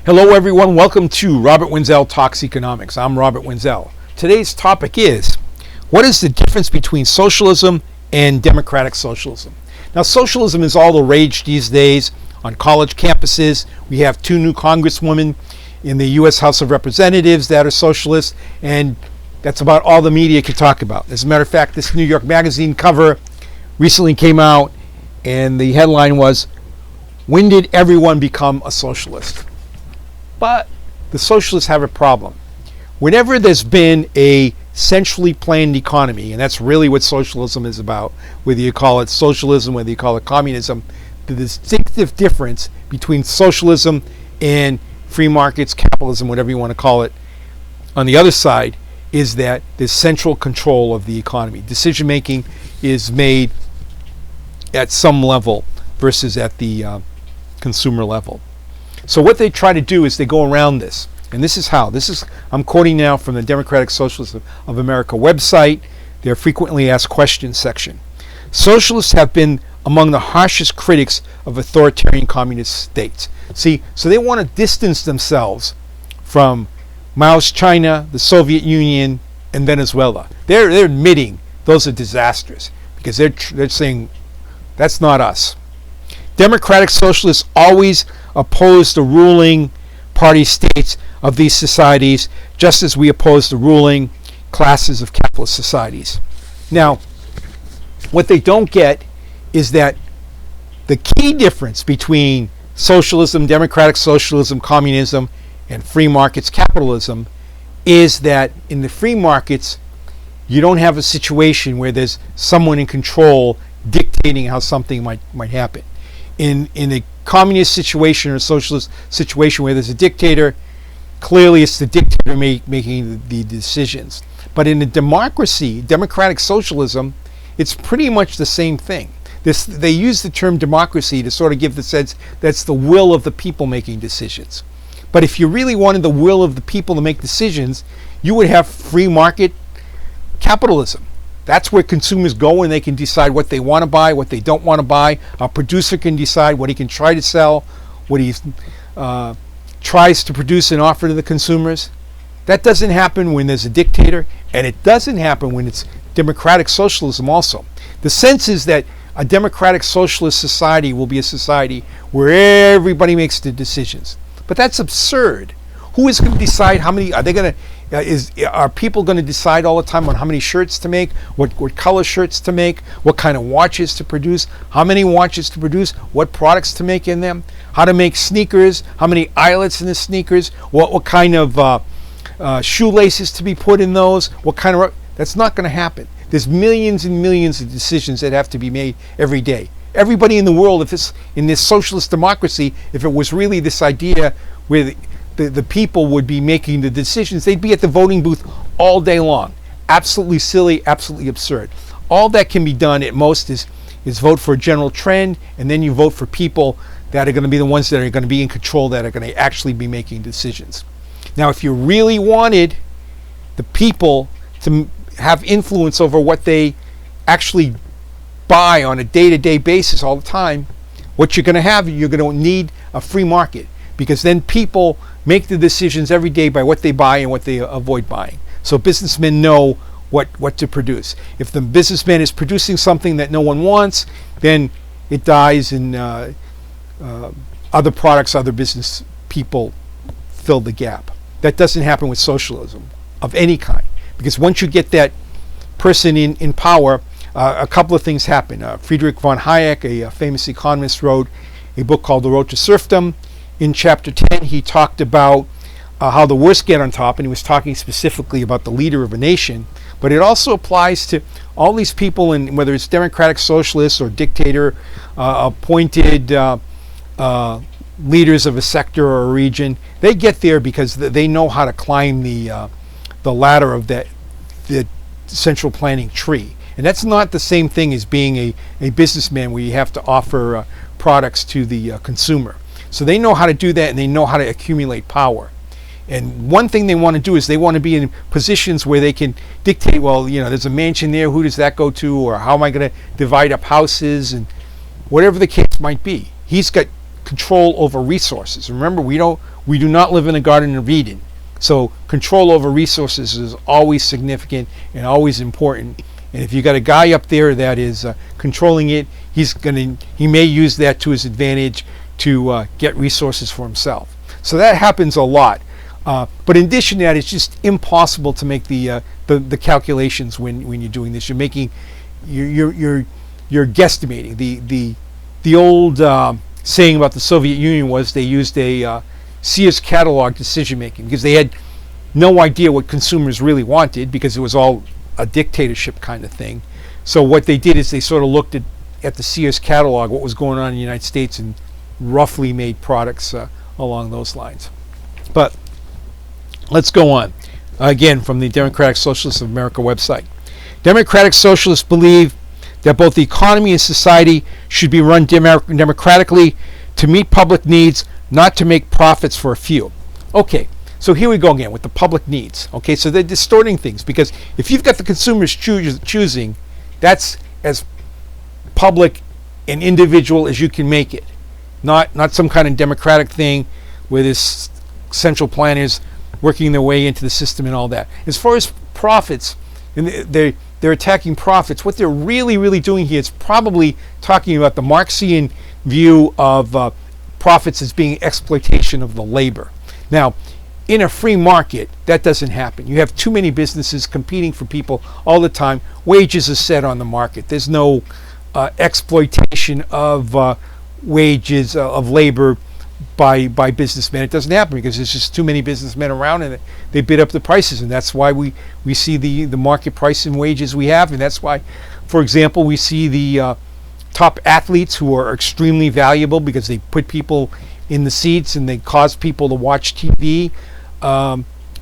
Hello everyone, welcome to Robert Wenzel Talks Economics. I'm Robert Wenzel. Today's topic is, what is the difference between socialism and democratic socialism? Now, socialism is all the rage these days on college campuses. We have two new congresswomen in the U.S. House of Representatives that are socialists, and that's about all the media can talk about. As a matter of fact, this New York Magazine cover recently came out, and the headline was, "When did everyone become a socialist?" But the socialists have a problem. Whenever there's been a centrally planned economy, and that's really what socialism is about, whether you call it socialism, whether you call it communism, the distinctive difference between socialism and free markets, capitalism, whatever you want to call it, on the other side, is that there's central control of the economy. Decision making is made at some level versus at the consumer level. So what they try to do is they go around this. And this is how. I'm quoting now from the Democratic Socialists of America website, their frequently asked questions section. Socialists have been among the harshest critics of authoritarian communist states. See, so they want to distance themselves from Mao's China, the Soviet Union, and Venezuela. They're admitting those are disastrous because they're saying that's not us. Democratic socialists always oppose the ruling party states of these societies, just as we oppose the ruling classes of capitalist societies. Now, what they don't get is that the key difference between socialism, democratic socialism, communism, and free markets capitalism is that in the free markets, you don't have a situation where there's someone in control dictating how something might happen. In a communist situation or a socialist situation where there's a dictator, clearly it's the dictator making the decisions. But in a democracy, democratic socialism, it's pretty much the same thing. They use the term democracy to sort of give the sense that's the will of the people making decisions. But if you really wanted the will of the people to make decisions, you would have free market capitalism. That's where consumers go and they can decide what they want to buy, what they don't want to buy. A producer can decide what he can try to sell, what he tries to produce and offer to the consumers. That doesn't happen when there's a dictator, and it doesn't happen when it's democratic socialism also. The sense is that a democratic socialist society will be a society where everybody makes the decisions. But that's absurd. Who is going to decide how many? Are people going to decide all the time on how many shirts to make, what color shirts to make, what kind of watches to produce, how many watches to produce, what products to make in them, how to make sneakers, how many eyelets in the sneakers, what kind of shoelaces to be put in those, what kind of... That's not going to happen. There's millions and millions of decisions that have to be made every day. Everybody in the world, if it's in this socialist democracy, if it was really this idea where the people would be making the decisions, they'd be at the voting booth all day long. Absolutely silly, absolutely absurd. All that can be done at most is vote for a general trend, and then you vote for people that are going to be the ones that are going to be in control, that are going to actually be making decisions. Now, if you really wanted the people to have influence over what they actually buy on a day-to-day basis all the time, what you're going to have, you're going to need a free market, because then people make the decisions every day by what they buy and what they avoid buying. So businessmen know what to produce. If the businessman is producing something that no one wants, then it dies, and other products, other business people fill the gap. That doesn't happen with socialism of any kind, because once you get that person in power, a couple of things happen. Friedrich von Hayek, a famous economist, wrote a book called The Road to Serfdom. In chapter 10, he talked about how the worst get on top, and he was talking specifically about the leader of a nation. But it also applies to all these people, in whether it's democratic socialists or dictator appointed leaders of a sector or a region. They get there because they know how to climb the ladder of the central planning tree. And that's not the same thing as being a businessman where you have to offer products to the consumer. So they know how to do that, and they know how to accumulate power. And one thing they want to do is they want to be in positions where they can dictate, well, there's a mansion there, who does that go to, or how am I going to divide up houses, and whatever the case might be. He's got control over resources. Remember, we do not live in a Garden of Eden. So control over resources is always significant and always important. And if you got a guy up there that is controlling it, he may use that to his advantage to get resources for himself. So that happens a lot. But in addition to that, it's just impossible to make the calculations when you're doing this. You're guesstimating. The old saying about the Soviet Union was they used a Sears catalog decision making because they had no idea what consumers really wanted because it was all a dictatorship kind of thing. So what they did is they sort of looked at the Sears catalog, what was going on in the United States, and roughly made products along those lines. But let's go on. Again, from the Democratic Socialists of America website. Democratic Socialists believe that both the economy and society should be run democratically to meet public needs, not to make profits for a few. Okay, so here we go again with the public needs. Okay, so they're distorting things because if you've got the consumers choosing, that's as public and individual as you can make it. Not some kind of democratic thing where this central planners working their way into the system and all that. As far as profits, and they're attacking profits. What they're really doing here is probably talking about the Marxian view of profits as being exploitation of the labor. Now, in a free market, that doesn't happen. You have too many businesses competing for people all the time. Wages are set on the market. There's no exploitation of wages of labor by businessmen. It doesn't happen because there's just too many businessmen around and they bid up the prices, and that's why we see the market price and wages we have, and that's why, for example, we see the top athletes who are extremely valuable because they put people in the seats and they cause people to watch TV.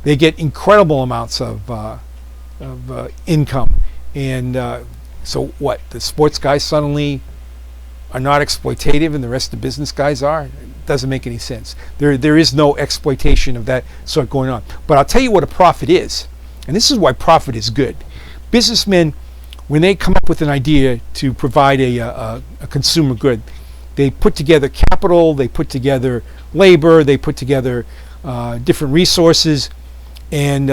They get incredible amounts of income, and so what? The sports guys suddenly are not exploitative and the rest of the business guys are? It doesn't make any sense. There is no exploitation of that sort going on. But I'll tell you what a profit is, and this is why profit is good. Businessmen, when they come up with an idea to provide a consumer good, they put together capital, they put together labor, they put together different resources, and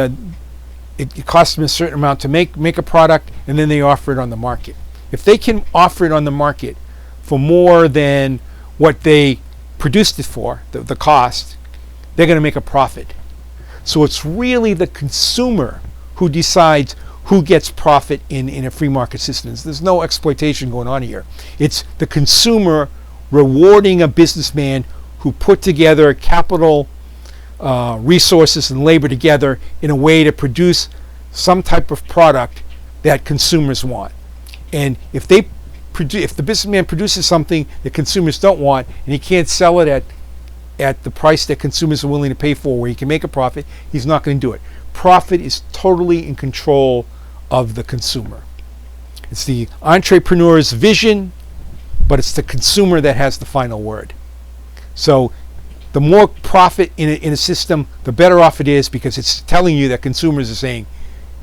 it costs them a certain amount to make a product, and then they offer it on the market. If they can offer it on the market for more than what they produced it for, the cost, they're going to make a profit. So it's really the consumer who decides who gets profit in a free market system. There's no exploitation going on here. It's the consumer rewarding a businessman who put together capital, resources, and labor together in a way to produce some type of product that consumers want. And if the businessman produces something that consumers don't want, and he can't sell it at the price that consumers are willing to pay for, where he can make a profit, he's not going to do it. Profit is totally in control of the consumer. It's the entrepreneur's vision, but it's the consumer that has the final word. So the more profit in a system, the better off it is, because it's telling you that consumers are saying,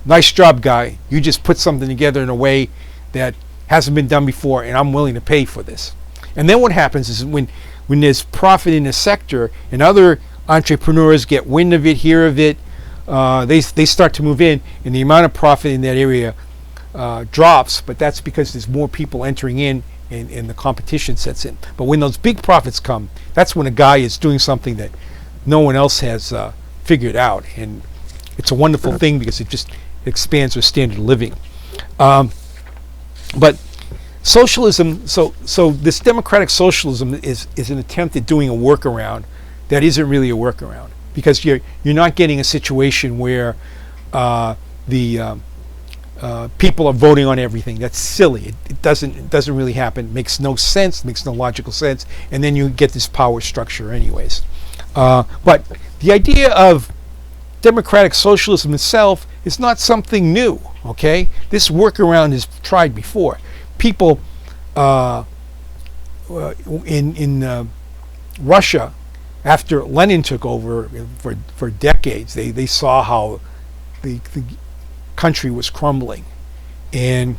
nice job, guy. You just put something together in a way that hasn't been done before, and I'm willing to pay for this. And then what happens is when there's profit in a sector and other entrepreneurs get wind of it, hear of it, they start to move in, and the amount of profit in that area drops, but that's because there's more people entering in, and the competition sets in. But when those big profits come, that's when a guy is doing something that no one else has figured out, and it's a wonderful thing because it just expands our standard of living. But socialism, so this democratic socialism is an attempt at doing a workaround that isn't really a workaround, because you're not getting a situation where the people are voting on everything. That's silly. It doesn't really happen. It makes no sense. It makes no logical sense. And then you get this power structure anyways. But the idea of democratic socialism itself is not something new. Okay, this workaround is tried before. People in Russia, after Lenin took over for decades, they saw how the country was crumbling. And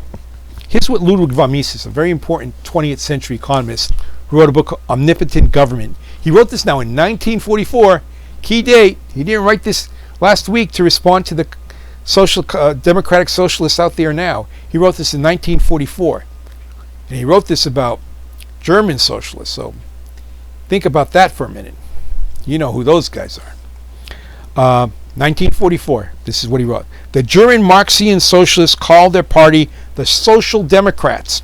here's what Ludwig von Mises, a very important 20th century economist who wrote a book, Omnipotent Government. He wrote this now in 1944. Key date. He didn't write this last week to respond to the democratic socialists out there now. He wrote this in 1944. And he wrote this about German socialists. So think about that for a minute. You know who those guys are. 1944. This is what he wrote. The German Marxian socialists called their party the Social Democrats.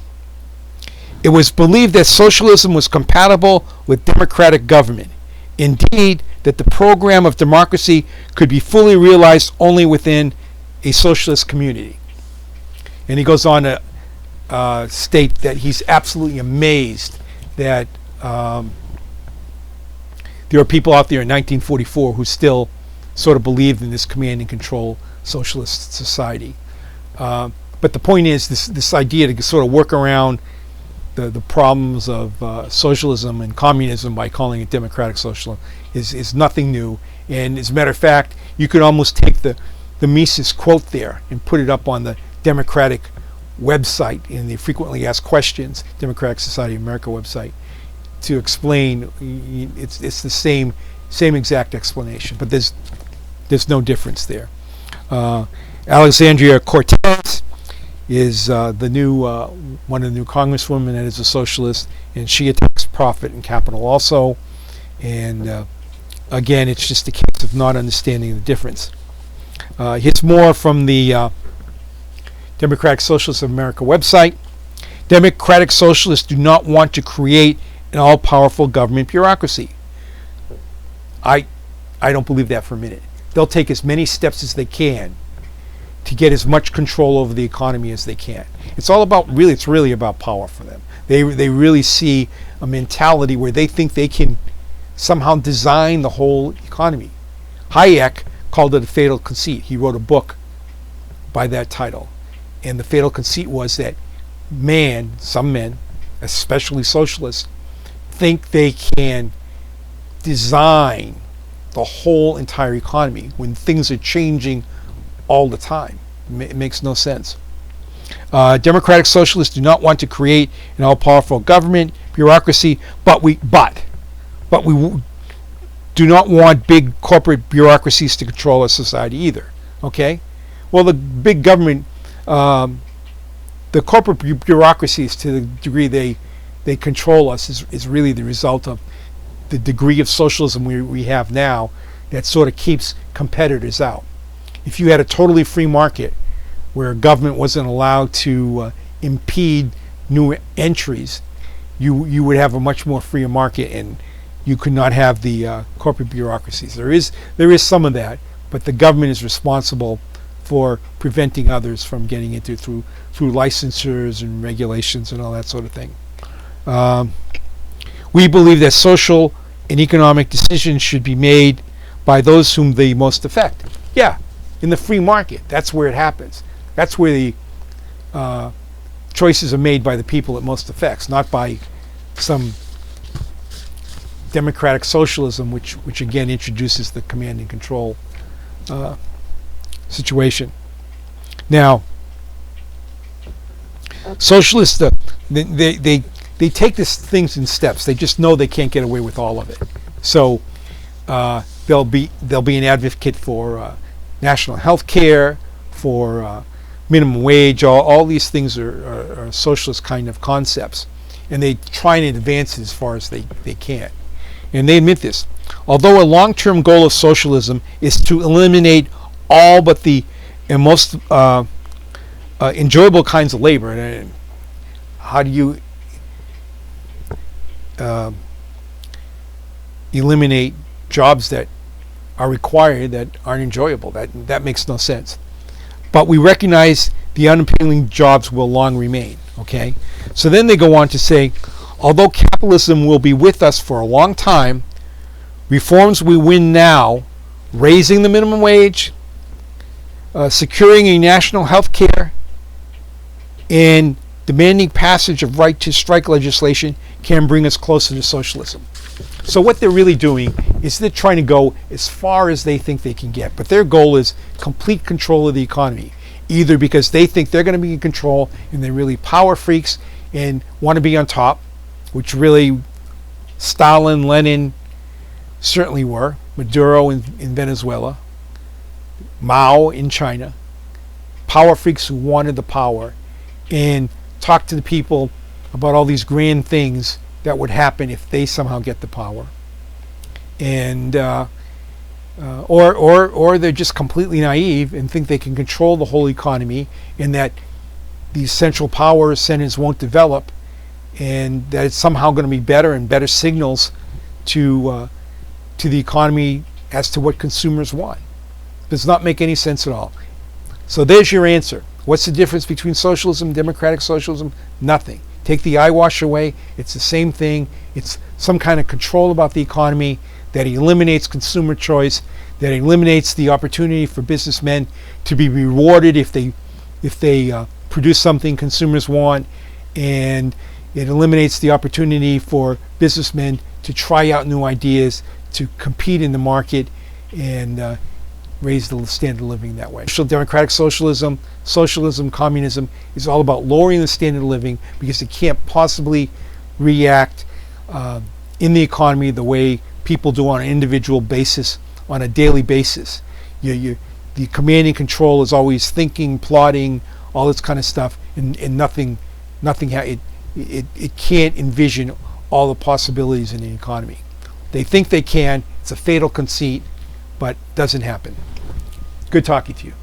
It was believed that socialism was compatible with democratic government. Indeed, that the program of democracy could be fully realized only within a socialist community. And he goes on to state that he's absolutely amazed that there are people out there in 1944 who still sort of believed in this command and control socialist society. But the point is, this idea to sort of work around the problems of socialism and communism by calling it democratic socialism is nothing new. And as a matter of fact, you could almost take the Mises quote there and put it up on the Democratic website in the frequently asked questions, Democratic Society of America website, to explain. It's the same exact explanation, but there's no difference there. Alexandria Cortez is the new one of the new congresswomen that is a socialist, and she attacks profit and capital also. And again, it's just a case of not understanding the difference. Here's more from the Democratic Socialists of America website. Democratic socialists do not want to create an all-powerful government bureaucracy. I don't believe that for a minute. They'll take as many steps as they can to get as much control over the economy as they can. It's really about power for them. They really see a mentality where they think they can somehow design the whole economy. Hayek called it a fatal conceit. He wrote a book by that title. And the fatal conceit was that some men, especially socialists, think they can design the whole entire economy when things are changing all the time. It makes no sense. Democratic socialists do not want to create an all-powerful government bureaucracy, but we do not want big corporate bureaucracies to control our society either. Okay? Well, the big government, the corporate bureaucracies, to the degree they control us, is really the result of the degree of socialism we have now that sort of keeps competitors out. If you had a totally free market where government wasn't allowed to impede new entries, you would have a much more freer market, and you could not have the corporate bureaucracies. There is some of that, but the government is responsible for preventing others from getting into through licensures and regulations and all that sort of thing. We believe that social and economic decisions should be made by those whom they most affect. Yeah, in the free market, that's where it happens. That's where the choices are made by the people it most affects, not by some democratic socialism, which again introduces the command and control situation. Now, socialists, they take these things in steps. They just know they can't get away with all of it. So they'll be an advocate for national health care, for minimum wage. All these things are socialist kind of concepts, and they try and advance it as far as they can. And they admit this. Although a long-term goal of socialism is to eliminate all but the most enjoyable kinds of labor, and how do you eliminate jobs that are required that aren't enjoyable? That makes no sense. But we recognize the unappealing jobs will long remain. Okay? So then they go on to say, although capitalism will be with us for a long time, reforms we win now, raising the minimum wage, securing a national health care, and demanding passage of right to strike legislation can bring us closer to socialism. So what they're really doing is they're trying to go as far as they think they can get. But their goal is complete control of the economy, either because they think they're going to be in control and they're really power freaks and want to be on top, which really Stalin, Lenin certainly were. Maduro in Venezuela. Mao in China. Power freaks who wanted the power and talked to the people about all these grand things that would happen if they somehow get the power. And or they're just completely naive and think they can control the whole economy, and that these central power centers won't develop, and that it's somehow going to be better and better signals to the economy as to what consumers want. Does not make any sense at all. So there's your answer. What's the difference between socialism and democratic socialism? Nothing. Take the eyewash away. It's the same thing. It's some kind of control about the economy that eliminates consumer choice, that eliminates the opportunity for businessmen to be rewarded if they produce something consumers want, and it eliminates the opportunity for businessmen to try out new ideas, to compete in the market, and raise the standard of living that way. Democratic socialism, communism is all about lowering the standard of living because it can't possibly react in the economy the way people do on an individual basis, on a daily basis. The command and control is always thinking, plotting, all this kind of stuff, and nothing. It can't envision all the possibilities in the economy. They think they can. It's a fatal conceit, but doesn't happen. Good talking to you.